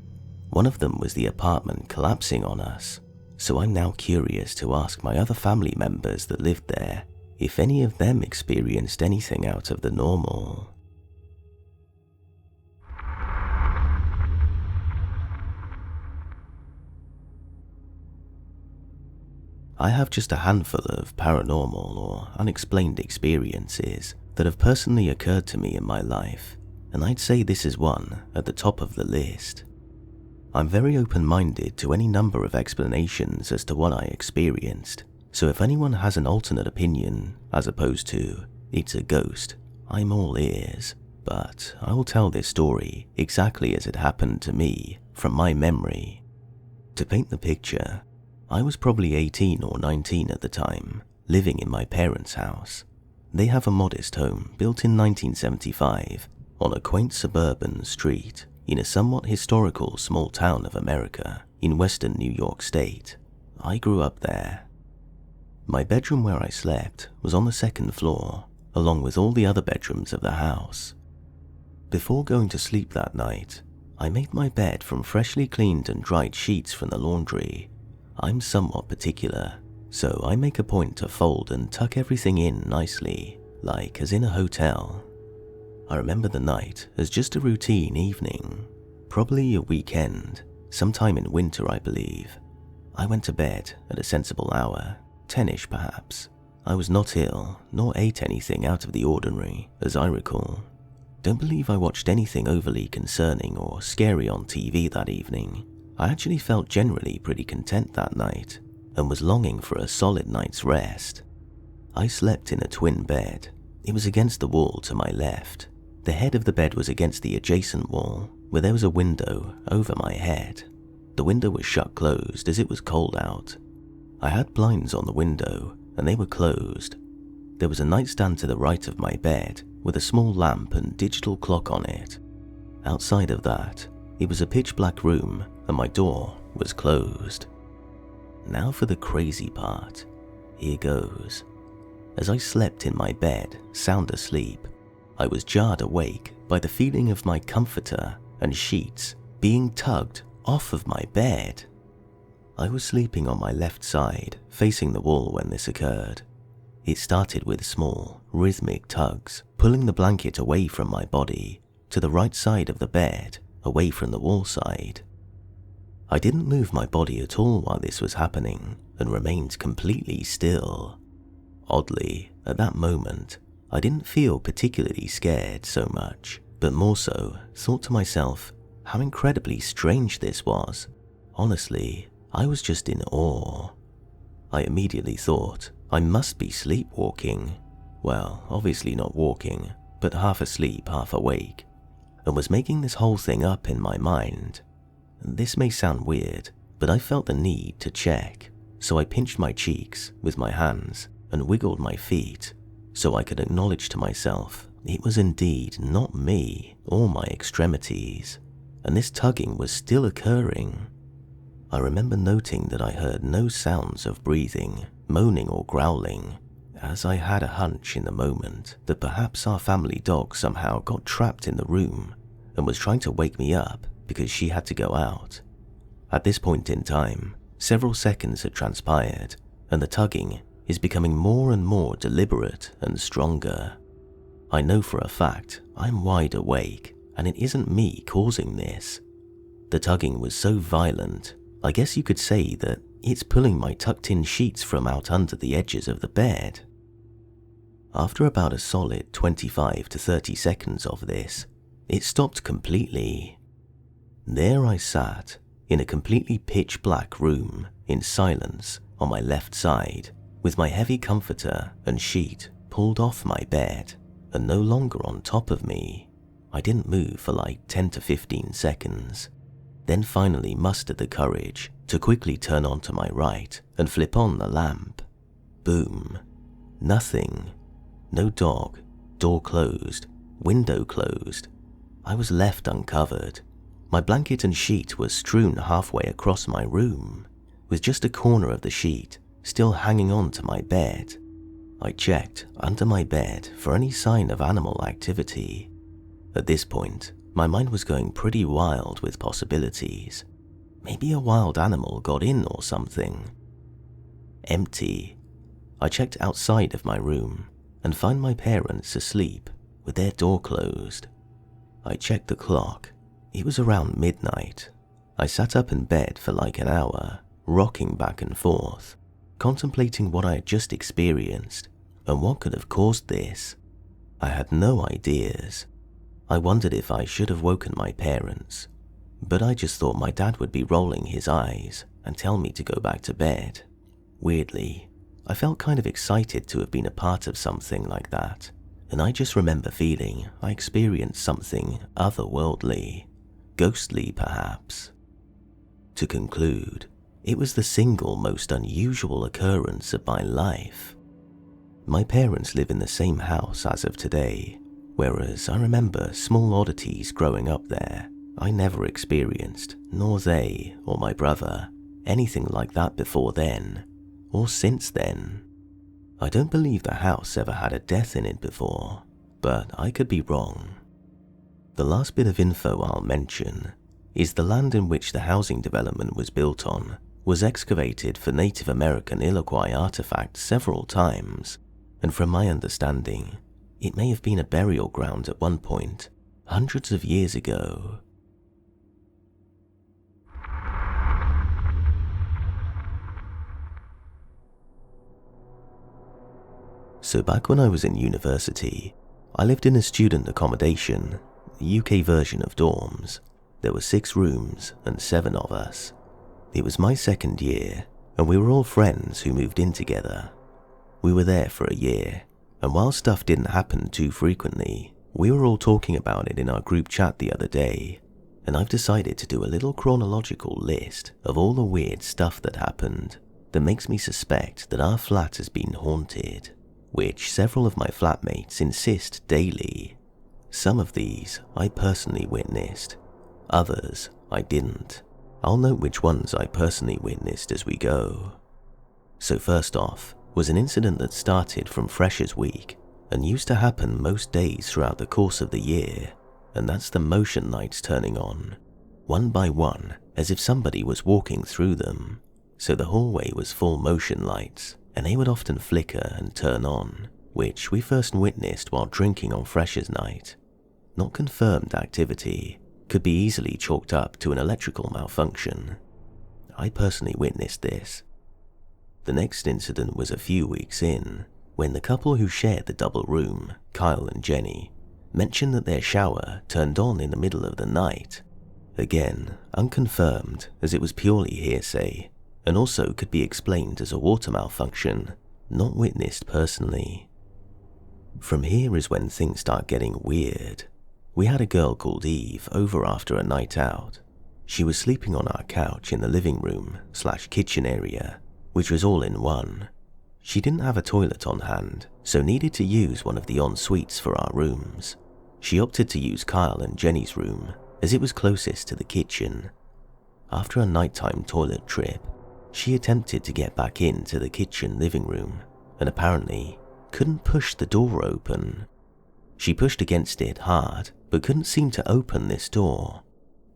[SPEAKER 1] One of them was the apartment collapsing on us, so I'm now curious to ask my other family members that lived there if any of them experienced anything out of the normal. I have just a handful of paranormal or unexplained experiences that have personally occurred to me in my life, and I'd say this is one at the top of the list. I'm very open-minded to any number of explanations as to what I experienced, so if anyone has an alternate opinion as opposed to, it's a ghost, I'm all ears, but I will tell this story exactly as it happened to me from my memory. To paint the picture, I was probably 18 or 19 at the time, living in my parents' house. They have a modest home built in 1975 on a quaint suburban street in a somewhat historical small town of America in western New York State. I grew up there. My bedroom where I slept was on the second floor, along with all the other bedrooms of the house. Before going to sleep that night, I made my bed from freshly cleaned and dried sheets from the laundry. I'm somewhat particular, so I make a point to fold and tuck everything in nicely, like as in a hotel. I remember the night as just a routine evening, probably a weekend, sometime in winter I believe. I went to bed at a sensible hour, 10ish perhaps. I was not ill, nor ate anything out of the ordinary, as I recall. Don't believe I watched anything overly concerning or scary on TV that evening. I actually felt generally pretty content that night, and was longing for a solid night's rest. I slept in a twin bed. It was against the wall to my left. The head of the bed was against the adjacent wall, where there was a window over my head. The window was shut closed as it was cold out. I had blinds on the window, and they were closed. There was a nightstand to the right of my bed, with a small lamp and digital clock on it. Outside of that, it was a pitch-black room, and my door was closed. Now for the crazy part. Here goes. As I slept in my bed, sound asleep, I was jarred awake by the feeling of my comforter and sheets being tugged off of my bed. I was sleeping on my left side, facing the wall when this occurred. It started with small, rhythmic tugs, pulling the blanket away from my body, to the right side of the bed, away from the wall side. I didn't move my body at all while this was happening, and remained completely still. Oddly, at that moment, I didn't feel particularly scared so much, but more so thought to myself how incredibly strange this was. Honestly, I was just in awe. I immediately thought I must be sleepwalking. Well, obviously not walking, but half asleep, half awake, and was making this whole thing up in my mind. This may sound weird, but I felt the need to check, so I pinched my cheeks with my hands and wiggled my feet so I could acknowledge to myself it was indeed not me or my extremities, and this tugging was still occurring. I remember noting that I heard no sounds of breathing, moaning or growling, as I had a hunch in the moment that perhaps our family dog somehow got trapped in the room and was trying to wake me up because she had to go out. At this point in time, several seconds had transpired, and the tugging is becoming more and more deliberate and stronger. I know for a fact I'm wide awake, and it isn't me causing this. The tugging was so violent, I guess you could say that it's pulling my tucked-in sheets from out under the edges of the bed. After about a solid 25 to 30 seconds of this, it stopped completely. There I sat, in a completely pitch-black room, in silence, on my left side, with my heavy comforter and sheet pulled off my bed, and no longer on top of me. I didn't move for like 10 to 15 seconds, then finally mustered the courage to quickly turn onto my right and flip on the lamp. Boom. Nothing. No dog, door closed, window closed. I was left uncovered. My blanket and sheet was strewn halfway across my room, with just a corner of the sheet still hanging on to my bed. I checked under my bed for any sign of animal activity. At this point, my mind was going pretty wild with possibilities. Maybe a wild animal got in or something. Empty. I checked outside of my room and found my parents asleep with their door closed. I checked the clock. It was around midnight. I sat up in bed for like an hour, rocking back and forth, contemplating what I had just experienced and what could have caused this. I had no ideas. I wondered if I should have woken my parents, but I just thought my dad would be rolling his eyes and tell me to go back to bed. Weirdly, I felt kind of excited to have been a part of something like that, and I just remember feeling I experienced something otherworldly, ghostly perhaps. To conclude, it was the single most unusual occurrence of my life. My parents live in the same house as of today, whereas I remember small oddities growing up there. I never experienced, nor they or my brother, anything like that before then, or since then. I don't believe the house ever had a death in it before, but I could be wrong. The last bit of info I'll mention is the land in which the housing development was built on was excavated for Native American Iroquois artifacts several times, and from my understanding, it may have been a burial ground at one point, hundreds of years ago. So back when I was in university, I lived in a student accommodation, the UK version of dorms. There were 6 rooms and 7 of us. It was my second year, and we were all friends who moved in together. We were there for a year, and while stuff didn't happen too frequently, we were all talking about it in our group chat the other day, and I've decided to do a little chronological list of all the weird stuff that happened that makes me suspect that our flat has been haunted, which several of my flatmates insist daily. Some of these I personally witnessed, others I didn't. I'll note which ones I personally witnessed as we go. So first off was an incident that started from Freshers Week and used to happen most days throughout the course of the year, and that's the motion lights turning on, one by one, as if somebody was walking through them. So the hallway was full motion lights, and they would often flicker and turn on, which we first witnessed while drinking on Freshers Night. Not confirmed activity, could be easily chalked up to an electrical malfunction. I personally witnessed this. The next incident was a few weeks in, when the couple who shared the double room, Kyle and Jenny, mentioned that their shower turned on in the middle of the night. Again, unconfirmed as it was purely hearsay, and also could be explained as a water malfunction, not witnessed personally. From here is when things start getting weird. We had a girl called Eve over after a night out. She was sleeping on our couch in the living room/kitchen area, which was all in one. She didn't have a toilet on hand, so needed to use one of the en-suites for our rooms. She opted to use Kyle and Jenny's room, as it was closest to the kitchen. After a nighttime toilet trip, she attempted to get back into the kitchen living room, and apparently couldn't push the door open. She pushed against it hard, but couldn't seem to open this door.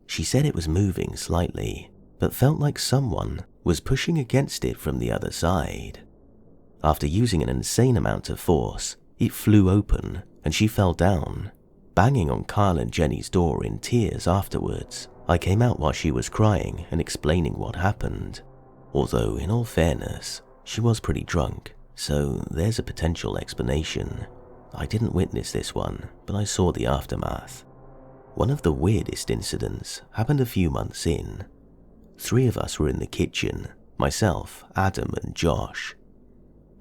[SPEAKER 1] She said it was moving slightly, but felt like someone was pushing against it from the other side. After using an insane amount of force, it flew open and she fell down, banging on Kyle and Jenny's door in tears afterwards. I came out while she was crying and explaining what happened. Although, in all fairness, she was pretty drunk, so there's a potential explanation. I didn't witness this one, but I saw the aftermath. One of the weirdest incidents happened a few months in. 3 of us were in the kitchen, myself, Adam and Josh.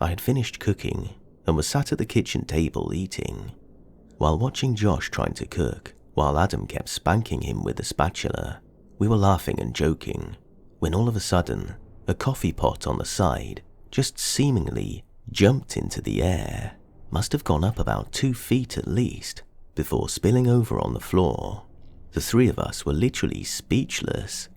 [SPEAKER 1] I had finished cooking and was sat at the kitchen table eating, while watching Josh trying to cook, while Adam kept spanking him with a spatula. We were laughing and joking, when all of a sudden, a coffee pot on the side just seemingly jumped into the air. Must have gone up about 2 feet at least, before spilling over on the floor. The 3 of us were literally speechless.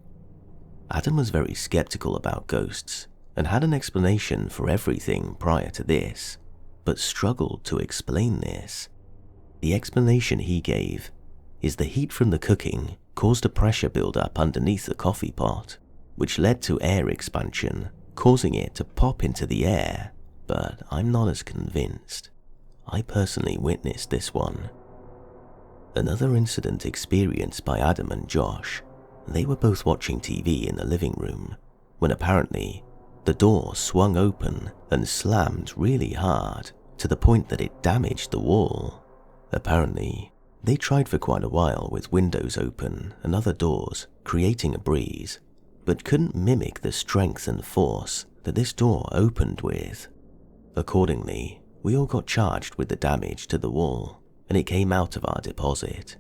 [SPEAKER 1] Adam was very skeptical about ghosts and had an explanation for everything prior to this, but struggled to explain this. The explanation he gave is the heat from the cooking caused a pressure build-up underneath the coffee pot, which led to air expansion, causing it to pop into the air, but I'm not as convinced. I personally witnessed this one. Another incident experienced by Adam and Josh. They were both watching TV in the living room, when apparently the door swung open and slammed really hard, to the point that it damaged the wall. Apparently, they tried for quite a while with windows open and other doors, creating a breeze, but couldn't mimic the strength and force that this door opened with. Accordingly, we all got charged with the damage to the wall, and it came out of our deposit.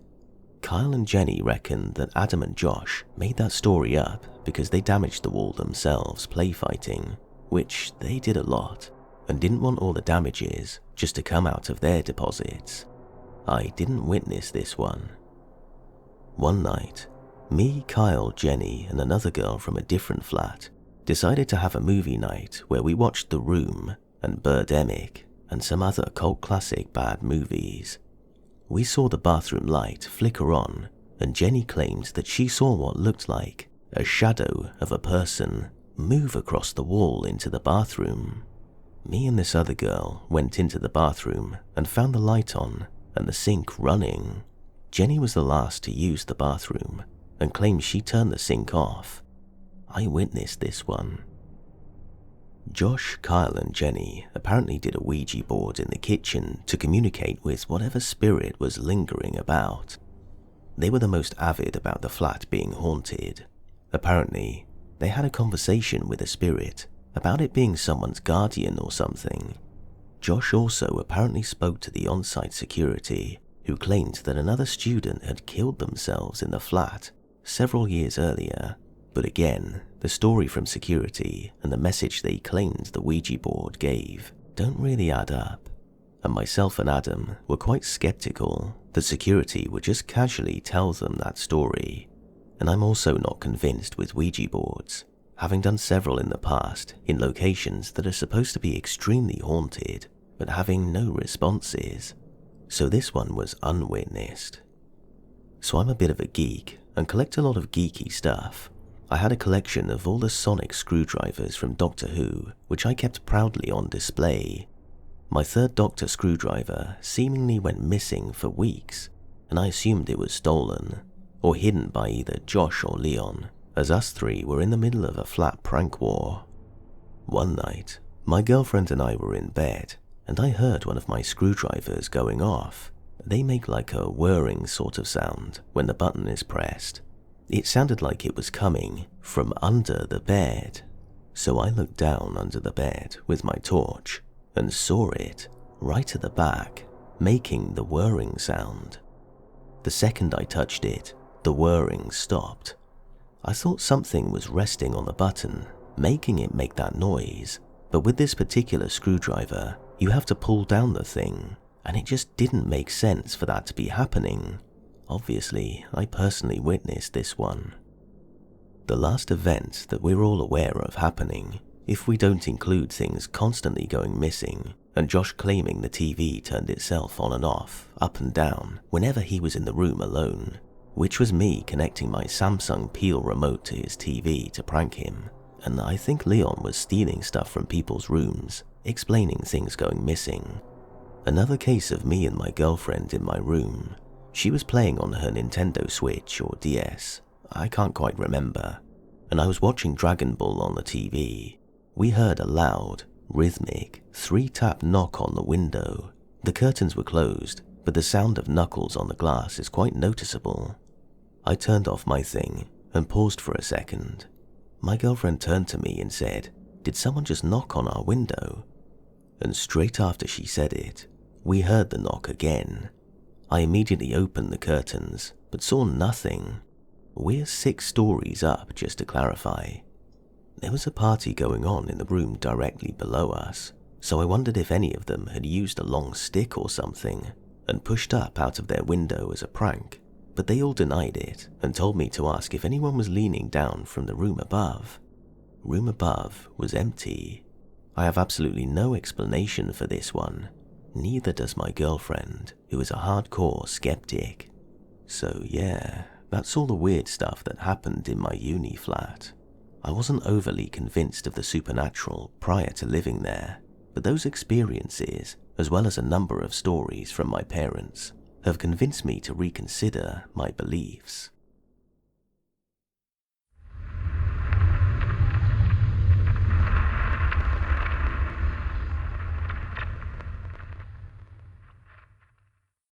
[SPEAKER 1] Kyle and Jenny reckon that Adam and Josh made that story up because they damaged the wall themselves play fighting, which they did a lot, and didn't want all the damages just to come out of their deposits. I didn't witness this one. One night, me, Kyle, Jenny, and another girl from a different flat decided to have a movie night where we watched The Room and Birdemic and some other cult classic bad movies. We saw the bathroom light flicker on, and Jenny claimed that she saw what looked like a shadow of a person move across the wall into the bathroom. Me and this other girl went into the bathroom and found the light on and the sink running. Jenny was the last to use the bathroom and claimed she turned the sink off. I witnessed this one. Josh, Kyle, and Jenny apparently did a Ouija board in the kitchen to communicate with whatever spirit was lingering about. They were the most avid about the flat being haunted. Apparently, they had a conversation with a spirit about it being someone's guardian or something. Josh also apparently spoke to the on-site security, who claimed that another student had killed themselves in the flat several years earlier. But again, the story from security and the message they claimed the Ouija board gave don't really add up, and myself and Adam were quite skeptical that security would just casually tell them that story. And I'm also not convinced with Ouija boards, having done several in the past in locations that are supposed to be extremely haunted, but having no responses. So this one was unwitnessed. So I'm a bit of a geek and collect a lot of geeky stuff. I had a collection of all the sonic screwdrivers from Doctor Who, which I kept proudly on display. My third Doctor screwdriver seemingly went missing for weeks, and I assumed it was stolen, or hidden by either Josh or Leon, as us three were in the middle of a flat prank war. One night, my girlfriend and I were in bed, and I heard one of my screwdrivers going off. They make like a whirring sort of sound when the button is pressed. It sounded like it was coming from under the bed. So I looked down under the bed with my torch and saw it right at the back, making the whirring sound. The second I touched it, the whirring stopped. I thought something was resting on the button, making it make that noise, but with this particular screwdriver, you have to pull down the thing, and it just didn't make sense for that to be happening. Obviously, I personally witnessed this one. The last event that we're all aware of happening, if we don't include things constantly going missing, and Josh claiming the TV turned itself on and off, up and down, whenever he was in the room alone, which was me connecting my Samsung Peel remote to his TV to prank him, and I think Leon was stealing stuff from people's rooms, explaining things going missing. Another case of me and my girlfriend in my room. She was playing on her Nintendo Switch or DS, I can't quite remember, and I was watching Dragon Ball on the TV. We heard a loud, rhythmic, 3-tap knock on the window. The curtains were closed, but the sound of knuckles on the glass is quite noticeable. I turned off my thing and paused for a second. My girlfriend turned to me and said, "Did someone just knock on our window?" And straight after she said it, we heard the knock again. I immediately opened the curtains, but saw nothing. We're 6 stories up, just to clarify. There was a party going on in the room directly below us, so I wondered if any of them had used a long stick or something and pushed up out of their window as a prank, but they all denied it and told me to ask if anyone was leaning down from the room above. Room above was empty. I have absolutely no explanation for this one. Neither does my girlfriend, who is a hardcore skeptic. So yeah, that's all the weird stuff that happened in my uni flat. I wasn't overly convinced of the supernatural prior to living there, but those experiences, as well as a number of stories from my parents, have convinced me to reconsider my beliefs.